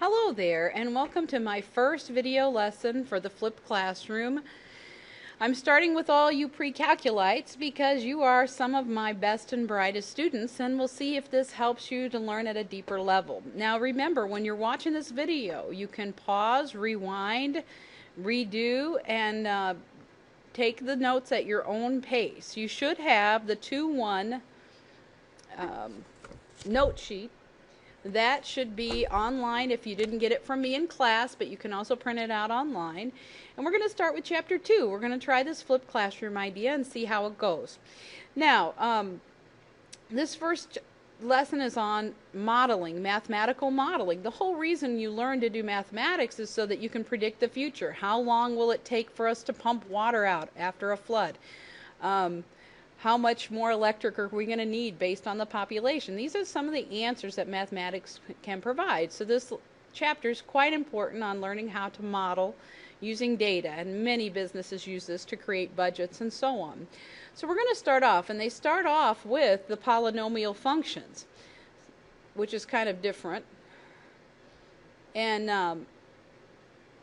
Hello there, and welcome to my first video lesson for the flipped classroom. I'm starting with all you pre-calculites because you are some of my best and brightest students, and we'll see if this helps you to learn at a deeper level. Now remember, when you're watching this video, you can pause, rewind, redo, and take the notes at your own pace. You should have the 0201 note sheet. That should be online if you didn't get it from me in class, but you can also print it out online. And we're going to start with Chapter 2. We're going to try this flipped classroom idea and see how it goes. Now, this first lesson is on modeling, mathematical modeling. The whole reason you learn to do mathematics is so that you can predict the future. How long will it take for us to pump water out after a flood? How much more electric are we going to need based on the population? These are some of the answers that mathematics can provide. So this chapter is quite important on learning how to model using data, and many businesses use this to create budgets and so on. So we're going to start off, and they start off with the polynomial functions, which is kind of different. And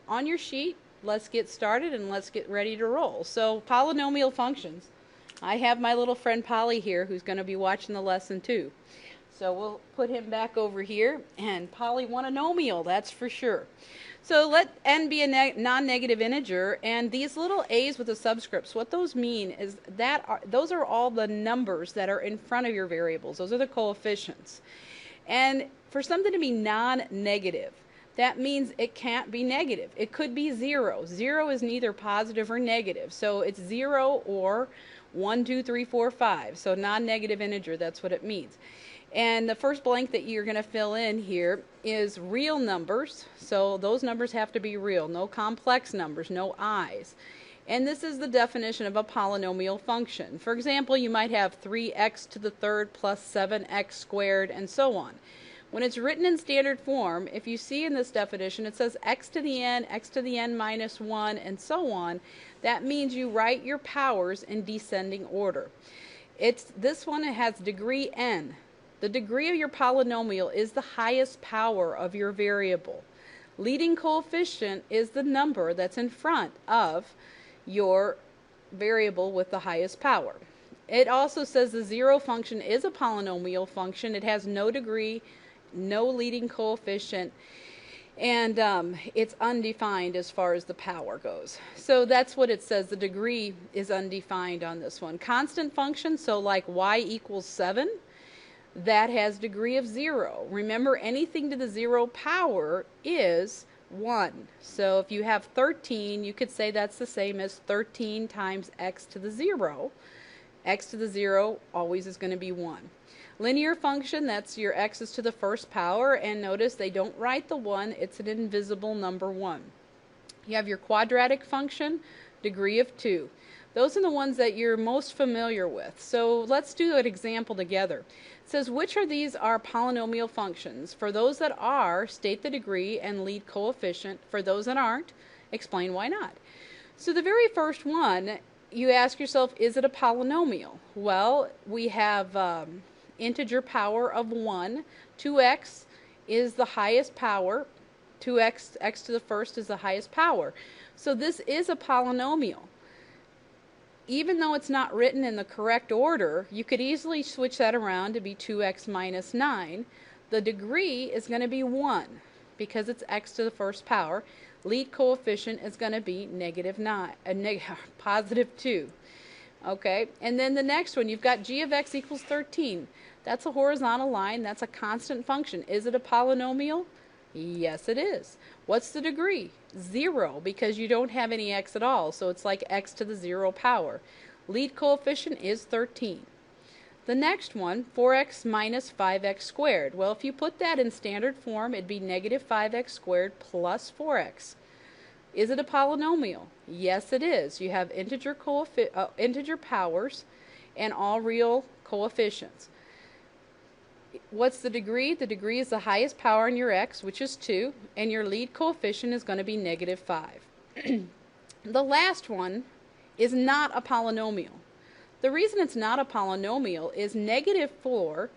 on your sheet, let's get started and let's get ready to roll. So polynomial functions. I have my little friend Polly here who's going to be watching the lesson too. So we'll put him back over here, and Polly mononomial, that's for sure. So let n be a non-negative integer, and these little a's with the subscripts, what those mean is that those are all the numbers that are in front of your variables. Those are the coefficients. And for something to be non-negative, that means it can't be negative. It could be 0. 0 is neither positive or negative. So it's 0 or 1, 2, 3, 4, 5. So non-negative integer, that's what it means. And the first blank that you're going to fill in here is real numbers. So those numbers have to be real. No complex numbers, no i's. And this is the definition of a polynomial function. For example, you might have 3x to the third plus 7x squared and so on. When it's written in standard form, if you see in this definition, it says x to the n minus 1, and so on. That means you write your powers in descending order. This one has degree n. The degree of your polynomial is the highest power of your variable. Leading coefficient is the number that's in front of your variable with the highest power. It also says the zero function is a polynomial function. It has no degree, no leading coefficient, and it's undefined as far as the power goes. So that's what it says. The degree is undefined on this one. Constant function, so like y equals 7, that has degree of 0. Remember, anything to the 0 power is 1. So if you have 13, you could say that's the same as 13 times x to the 0. X to the 0 always is going to be 1. Linear function, that's your x's to the first power, and notice they don't write the 1, it's an invisible number 1. You have your quadratic function, degree of 2. Those are the ones that you're most familiar with. So let's do an example together. It says, which of these are polynomial functions? For those that are, state the degree and lead coefficient. For those that aren't, explain why not. So the very first one, you ask yourself, is it a polynomial? Well, we have integer power of 1. 2x is the highest power. 2x, x to the first is the highest power. So this is a polynomial. Even though it's not written in the correct order, you could easily switch that around to be 2x minus 9. The degree is going to be 1 because it's x to the first power. Lead coefficient is going to be positive 2. Okay, and then the next one, you've got g of x equals 13. That's a horizontal line. That's a constant function. Is it a polynomial? Yes, it is. What's the degree? 0, because you don't have any x at all, so it's like x to the 0 power. Lead coefficient is 13. The next one, 4x minus 5x squared. Well, if you put that in standard form, it'd be negative 5x squared plus 4x. Is it a polynomial? Yes, it is. You have integer powers and all real coefficients. What's the degree? The degree is the highest power in your x, which is 2, and your lead coefficient is going to be negative 5. The last one is not a polynomial. The reason it's not a polynomial is negative 4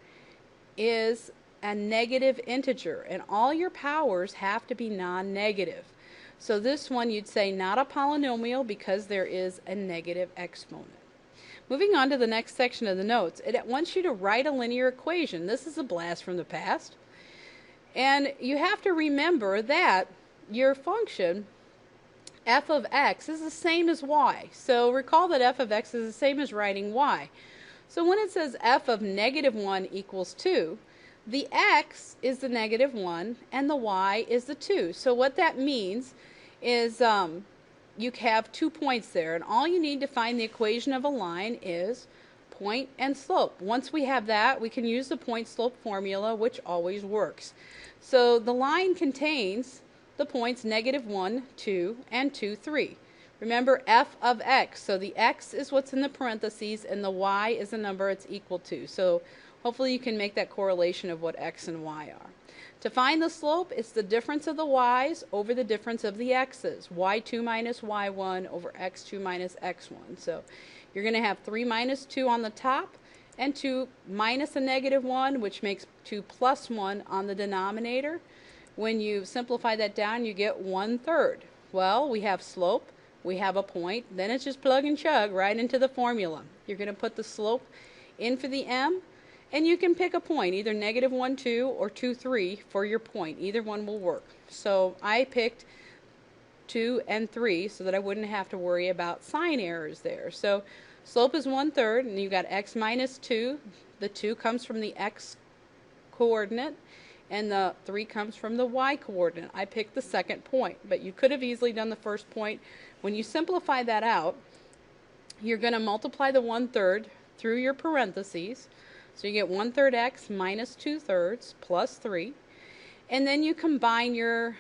is a negative integer, and all your powers have to be non-negative. So this one you'd say not a polynomial because there is a negative exponent. Moving on to the next section of the notes, it wants you to write a linear equation. This is a blast from the past. And you have to remember that your function f of x is the same as y. So recall that f of x is the same as writing y. So when it says f of -1 equals 2, the x is the -1 and the y is the 2. So what that means is you have 2 points there, and all you need to find the equation of a line is point and slope. Once we have that, we can use the point slope formula, which always works. So the line contains the points -1, 2, and 2, 3. Remember f of x, so the x is what's in the parentheses and the y is the number it's equal to. So hopefully you can make that correlation of what x and y are. To find the slope, it's the difference of the y's over the difference of the x's. y2 minus y1 over x2 minus x1. So you're going to have 3 minus 2 on the top and 2 minus a -1, which makes 2 plus 1 on the denominator. When you simplify that down, you get 1/3. Well, we have slope, we have a point, then it's just plug and chug right into the formula. You're going to put the slope in for the m, and you can pick a point, either -1, 2 or 2, 3 for your point. Either one will work. So I picked 2 and 3 so that I wouldn't have to worry about sign errors there. So slope is 1/3, and you've got x minus 2. The 2 comes from the x coordinate, and the 3 comes from the y coordinate. I picked the second point, but you could have easily done the first point. When you simplify that out, you're going to multiply the 1/3 through your parentheses. So you get 1/3 x minus 2/3 plus 3. And then you combine your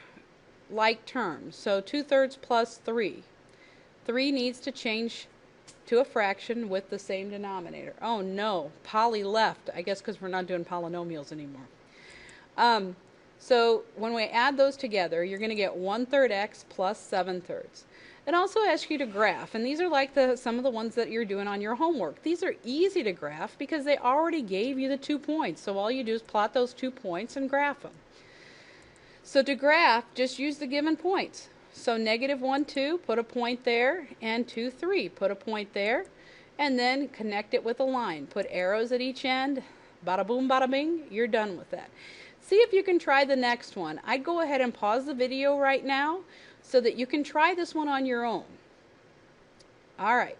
like terms. So 2/3 plus 3. 3 needs to change to a fraction with the same denominator. Oh no, Poly left. I guess because we're not doing polynomials anymore. So when we add those together, you're going to get 1/3 x plus 7/3. It also asks you to graph, and these are like some of the ones that you're doing on your homework. These are easy to graph because they already gave you the 2 points. So all you do is plot those 2 points and graph them. So to graph, just use the given points. So -1, 2, put a point there, and 2, 3, put a point there, and then connect it with a line. Put arrows at each end, bada boom, bada bing, you're done with that. See if you can try the next one. I'd go ahead and pause the video right now so that you can try this one on your own. All right,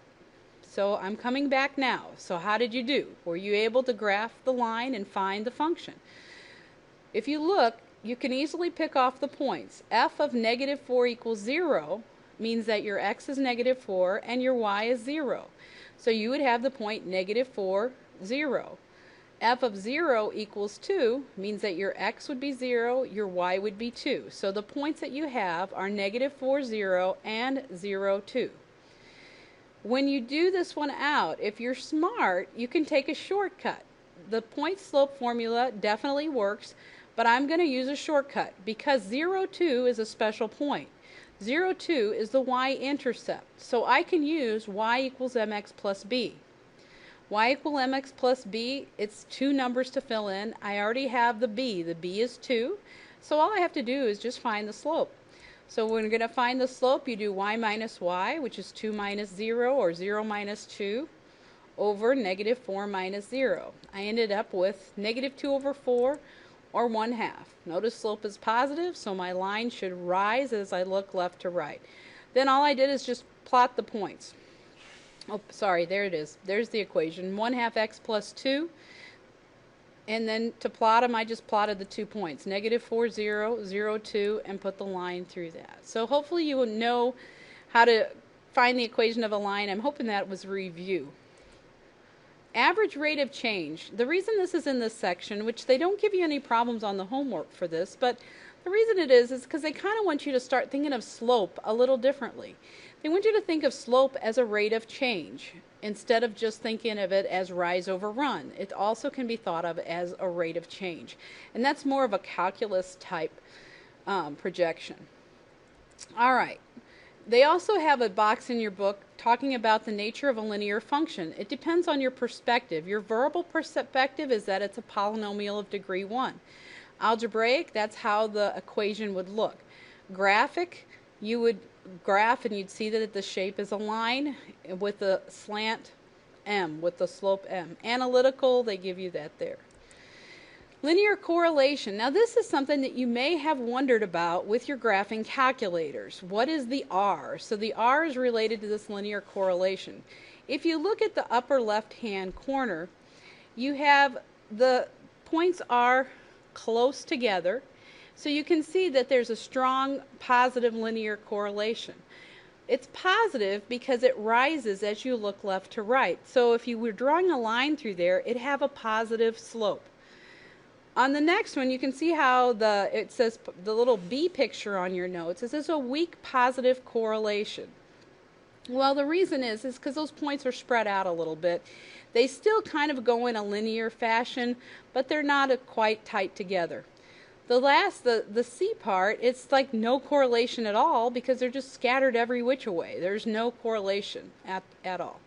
so I'm coming back now. So how did you do? Were you able to graph the line and find the function? If you look, you can easily pick off the points. F of -4 equals 0 means that your x is -4 and your y is 0. So you would have the point -4, 0. F of 0 equals 2 means that your x would be 0, your y would be 2. So the points that you have are -4, 0, and 0, 2. When you do this one out, if you're smart, you can take a shortcut. The point slope formula definitely works, but I'm going to use a shortcut because 0, 2 is a special point. 0, 2 is the y-intercept. So I can use y equals mx plus b. Y equal mx plus b, it's 2 numbers to fill in. I already have the b. The b is 2. So all I have to do is just find the slope. So when we're going to find the slope, you do y minus y, which is 2 minus 0, or 0 minus 2, over -4 minus 0. I ended up with -2 over 4, or 1/2. Notice slope is positive, so my line should rise as I look left to right. Then all I did is just plot the points. Oh, sorry, there it is. There's the equation. 1/2 x plus 2. And then to plot them, I just plotted the 2 points. -4, 0, 0, 2, and put the line through that. So hopefully you will know how to find the equation of a line. I'm hoping that was a review. Average rate of change. The reason this is in this section, which they don't give you any problems on the homework for this, but the reason it is because they kind of want you to start thinking of slope a little differently. They want you to think of slope as a rate of change instead of just thinking of it as rise over run. It also can be thought of as a rate of change. And that's more of a calculus type projection. All right. They also have a box in your book talking about the nature of a linear function. It depends on your perspective. Your verbal perspective is that it's a polynomial of degree 1. Algebraic, that's how the equation would look. Graphic, you would graph and you'd see that the shape is a line with a slant m, with the slope m. Analytical, they give you that there. Linear correlation. Now this is something that you may have wondered about with your graphing calculators. What is the R? So the R is related to this linear correlation. If you look at the upper left hand corner, you have the points are close together, so you can see that there's a strong positive linear correlation. It's positive because it rises as you look left to right. So if you were drawing a line through there, it'd have a positive slope. On the next one, you can see how it says the little B picture on your notes. It says a weak positive correlation. Well, the reason is because those points are spread out a little bit. They still kind of go in a linear fashion, but they're not quite tight together. The C part, it's like no correlation at all because they're just scattered every which way. There's no correlation at all.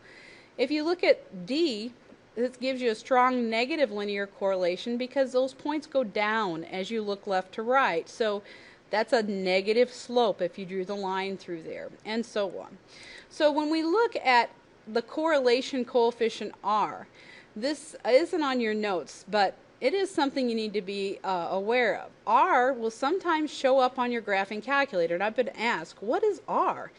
If you look at D, this gives you a strong negative linear correlation because those points go down as you look left to right. So that's a negative slope if you drew the line through there, and so on. So when we look at the correlation coefficient R, this isn't on your notes, but it is something you need to be aware of. R will sometimes show up on your graphing calculator, and I've been asked, what is R?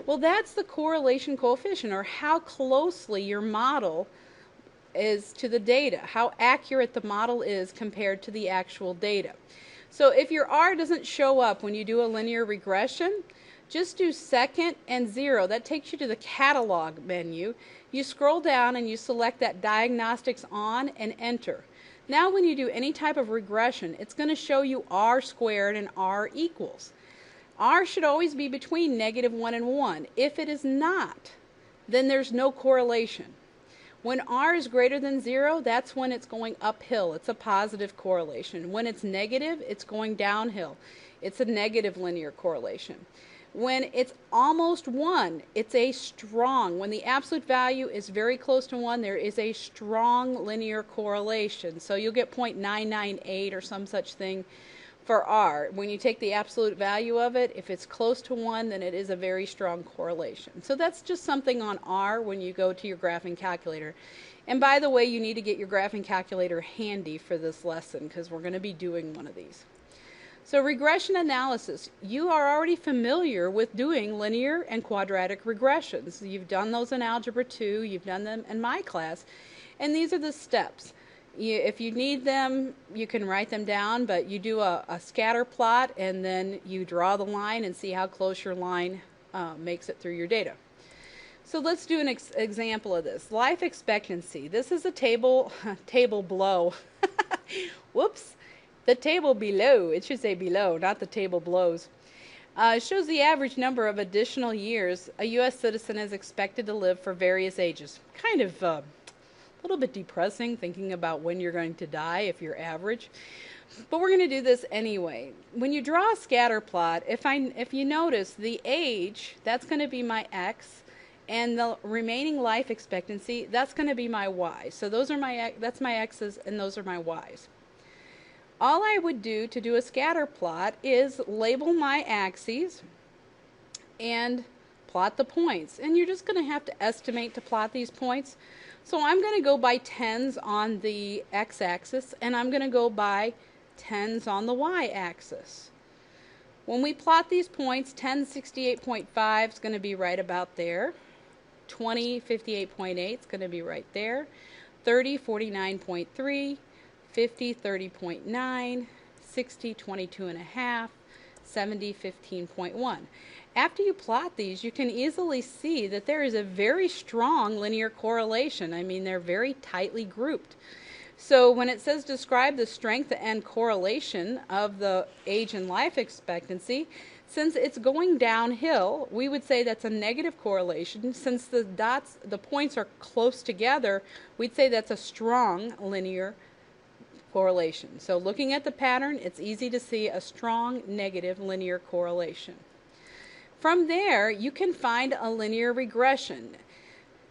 Well, that's the correlation coefficient, or how closely your model is to the data, how accurate the model is compared to the actual data. So if your R doesn't show up when you do a linear regression, just do second and 0. That takes you to the catalog menu. You scroll down and you select that diagnostics on and enter. Now when you do any type of regression, it's going to show you R squared and R equals. R should always be between -1 and 1. If it is not, then there's no correlation. When R is greater than 0, that's when it's going uphill. It's a positive correlation. When it's negative, it's going downhill. It's a negative linear correlation. When it's almost 1, it's a strong. When the absolute value is very close to 1, there is a strong linear correlation. So you'll get 0.998 or some such thing for R. When you take the absolute value of it, if it's close to 1, then it is a very strong correlation. So that's just something on R when you go to your graphing calculator. And by the way, you need to get your graphing calculator handy for this lesson because we're going to be doing one of these. So regression analysis, you are already familiar with doing linear and quadratic regressions. You've done those in Algebra 2, you've done them in my class, and these are the steps. If you need them, you can write them down, but you do a scatter plot and then you draw the line and see how close your line makes it through your data. So let's do an example of this. Life expectancy. This is a table below. Whoops. The table below. It should say below, not the table blows. It shows the average number of additional years a U.S. citizen is expected to live for various ages. Kind of a little bit depressing thinking about when you're going to die if you're average. But we're going to do this anyway. When you draw a scatter plot, if you notice the age, that's going to be my X, and the remaining life expectancy, that's going to be my Y. So those are that's my X's and those are my Y's. All I would do to do a scatter plot is label my axes and plot the points. And you're just going to have to estimate to plot these points. So I'm going to go by tens on the x-axis and I'm going to go by tens on the y-axis. When we plot these points, 1068.5 is going to be right about there. 20, 58.8 is going to be right there. 30, 49.3. 50, 30.9, 60, 22.5, 70, 15.1. After you plot these, you can easily see that there is a very strong linear correlation. I mean, they're very tightly grouped. So when it says describe the strength and correlation of the age and life expectancy, since it's going downhill, we would say that's a negative correlation. Since the points are close together, we'd say that's a strong linear correlation. So looking at the pattern, it's easy to see a strong negative linear correlation. From there, you can find a linear regression.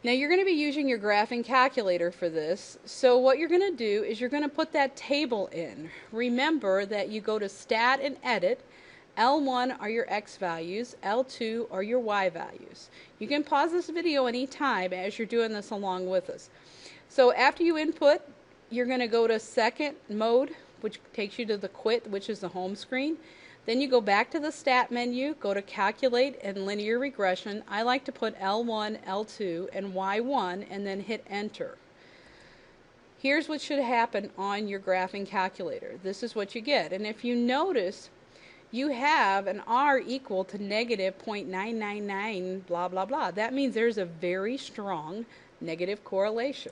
Now you're going to be using your graphing calculator for this, so what you're going to do is you're going to put that table in. Remember that you go to Stat and Edit. L1 are your X values, L2 are your Y values. You can pause this video anytime as you're doing this along with us. So after you input, you're going to go to Second Mode, which takes you to the Quit, which is the home screen. Then you go back to the Stat menu, go to Calculate and Linear Regression. I like to put L1, L2, and Y1, and then hit Enter. Here's what should happen on your graphing calculator. This is what you get. And if you notice, you have an R equal to negative 0.999, blah, blah, blah. That means there's a very strong negative correlation.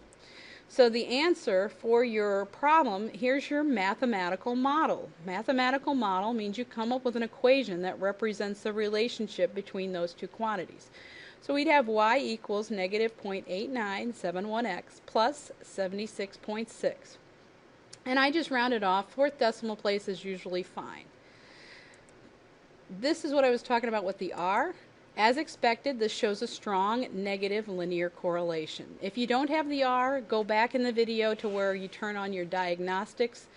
So the answer for your problem, here's your mathematical model. Mathematical model means you come up with an equation that represents the relationship between those two quantities. So we'd have y equals negative 0.8971x plus 76.6. And I just rounded off. Fourth decimal place is usually fine. This is what I was talking about with the R. As expected, this shows a strong negative linear correlation. If you don't have the R, go back in the video to where you turn on your diagnostics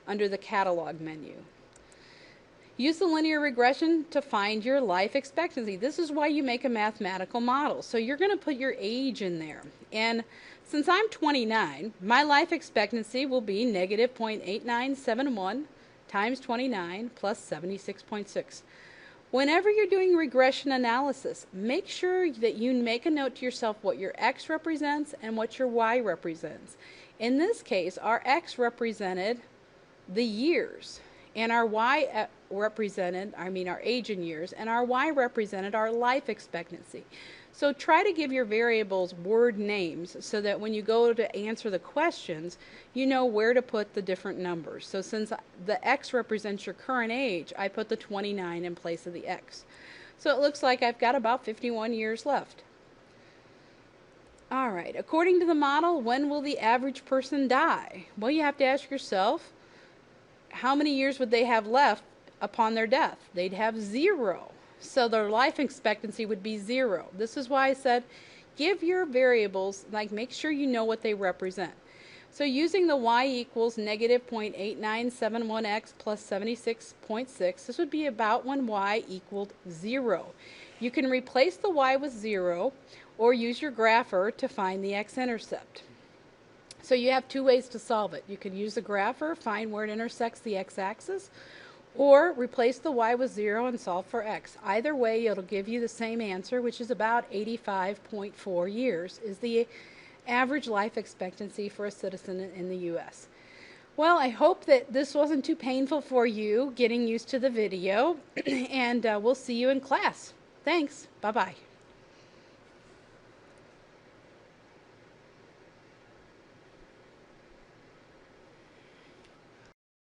under the catalog menu. Use the linear regression to find your life expectancy. This is why you make a mathematical model. So you're going to put your age in there. And since I'm 29, my life expectancy will be negative 0.8971 times 29 plus 76.6. Whenever you're doing regression analysis, make sure that you make a note to yourself what your X represents and what your Y represents. In this case, our X represented the years, and our Y represented, our age in years, and our Y represented our life expectancy. So try to give your variables word names so that when you go to answer the questions, you know where to put the different numbers. So since the X represents your current age, I put the 29 in place of the X. So it looks like I've got about 51 years left. All right, according to the model, when will the average person die? Well, you have to ask yourself, how many years would they have left upon their death? They'd have 0. So their life expectancy would be 0. This is why I said give your variables, make sure you know what they represent. So using the y equals negative 0.8971x plus 76.6, this would be about when y equaled 0. You can replace the y with 0 or use your grapher to find the x-intercept. So you have two ways to solve it. You can use the grapher, find where it intersects the x-axis, or replace the y with 0 and solve for x. Either way, it'll give you the same answer, which is about 85.4 years is the average life expectancy for a citizen in the U.S. Well, I hope that this wasn't too painful for you getting used to the video, and we'll see you in class. Thanks. Bye-bye.